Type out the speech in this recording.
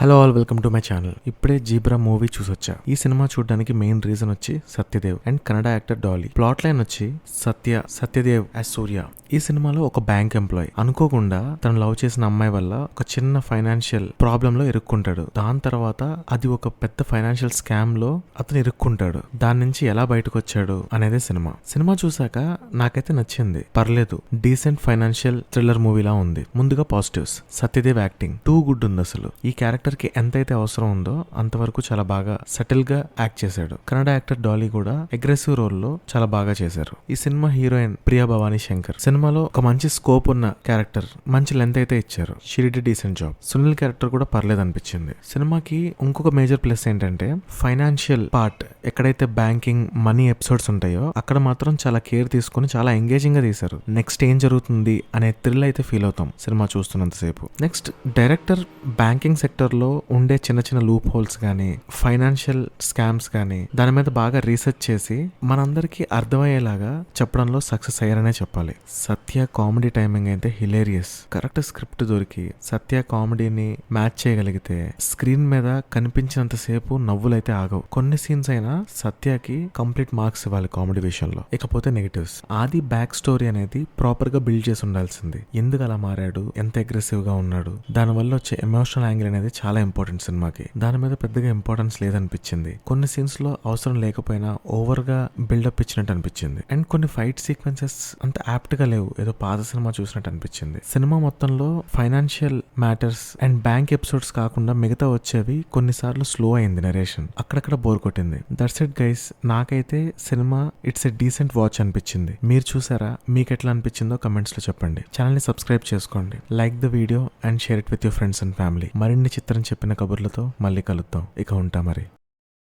Hello all, welcome to my channel. ఇప్పుడే zebra movie చూసొచ్చా. ఈ cinema చూడడానికి మెయిన్ రీజన్ వచ్చి Satyadev and Kannada actor Dolly. Plot line వచ్చి Satyadev as సూర్య. ఈ సినిమాలో ఒక బ్యాంక్ ఎంప్లాయ్ అనుకోకుండా తను లవ్ చేసిన అమ్మాయి వల్ల ఒక చిన్న ఫైనాన్షియల్ ప్రాబ్లం లో ఇరుక్కుంటాడు. దాని తర్వాత అది ఒక పెద్ద ఫైనాన్షియల్ స్కామ్ లో అతను ఇరుక్కుంటాడు. దాని నుంచి ఎలా బయటకు వచ్చాడు అనేది సినిమా చూసాక నాకైతే నచ్చింది. పర్లేదు, డీసెంట్ ఫైనాన్షియల్ థ్రిల్లర్ మూవీలా ఉంది. ముందుగా positives, Satyadev acting too good ఉంది. అసలు ఈ క్యారెక్టర్ కి ఎంతైతే అవసరం ఉందో అంతవరకు చాలా బాగా సెటిల్ గా యాక్ట్ చేశాడు. కన్నడ యాక్టర్ డాలీ కూడా అగ్రెసివ్ రోల్ లో చాలా బాగా చేశారు. ఈ సినిమా హీరోయిన్ ప్రియా భవానీ శంకర్. సినిమాలో ఒక మంచి స్కోప్ ఉన్న క్యారెక్టర్, మంచి లెంత్ అయితే ఇచ్చారు. She did decent job. Sunil character కూడా పర్లేదు అనిపించింది. సినిమాకి ఇంకొక మేజర్ ప్లస్ ఏంటంటే ఫైనాన్షియల్ పార్ట్, ఎక్కడైతే బ్యాంకింగ్ మనీ ఎపిసోడ్స్ ఉంటాయో అక్కడ మాత్రం చాలా కేర్ తీసుకుని చాలా ఎంగేజింగ్ గా తీశారు. నెక్స్ట్ ఏం జరుగుతుంది అనే థ్రిల్ అయితే ఫీల్ అవుతాం సినిమా చూస్తున్నంతసేపు. నెక్స్ట్ డైరెక్టర్ బ్యాంకింగ్ సెక్టర్ లో ఉండే చిన్న చిన్న లూప్ హోల్స్ గానీ, ఫైనాన్షియల్ స్కామ్స్ గానీ దాని మీద బాగా రీసెర్చ్ చేసి మనందరికీ అర్థమయ్యేలాగా చెప్పడంలో సక్సెస్ అయ్యారనే చెప్పాలి. సత్య కామెడీ టైమింగ్ అయితే హిలేరియస్. కరెక్ట్ స్క్రిప్ట్ దొరికి సత్య కామెడీని మ్యాచ్ చేయగలిగితే స్క్రీన్ మీద కనిపించినంత సేపు నవ్వులైతే ఆగవు. కొన్ని సీన్స్ అయినా సత్యకి కంప్లీట్ మార్క్స్ ఇవ్వాలి కామెడీ విషయంలో. ఇకపోతే నెగటివ్స్, ఆది బ్యాక్ స్టోరీ అనేది ప్రాపర్ గా బిల్డ్ చేసి ఉండాల్సింది. ఎందుకు అలా మారాడు, ఎంత అగ్రెసివ్ గా ఉన్నాడు, దాని వల్ల వచ్చే ఎమోషనల్ యాంగిల్ అనేది చాలా ఇంపార్టెంట్ సినిమాకి. దాని మీద పెద్దగా ఇంపార్టెన్స్ లేదనిపించింది. కొన్ని సీన్స్ లో అవసరం లేకపోయినా ఓవర్ గా బిల్డప్ ఇచ్చినట్టు అనిపించింది. అండ్ కొన్ని ఫైట్ సీక్వెన్సెస్ అంత యాప్ట్ గా లేవు, ఏదో పాత సినిమా చూసినట్టు అనిపించింది. సినిమా మొత్తంలో financial matters and bank episodes కాకుండా మిగతా వచ్చేవి కొన్నిసార్లు స్లో అయింది నరేషన్. అక్కడక్కడ బోర్ కొట్టింది. That's it guys. నాకైతే cinema it's a decent watch అనిపించింది. మీరు చూసారా? మీకు ఎట్లా అనిపించిందో కమెంట్స్ లో చెప్పండి. ఛానల్ ని సబ్స్క్రైబ్ చేసుకోండి. Like the video and share it with your friends and family. మరిన్ని చిత్రం చెప్పిన కబుర్లతో మళ్ళీ కలుద్దాం. ఇక ఉంటా మరి.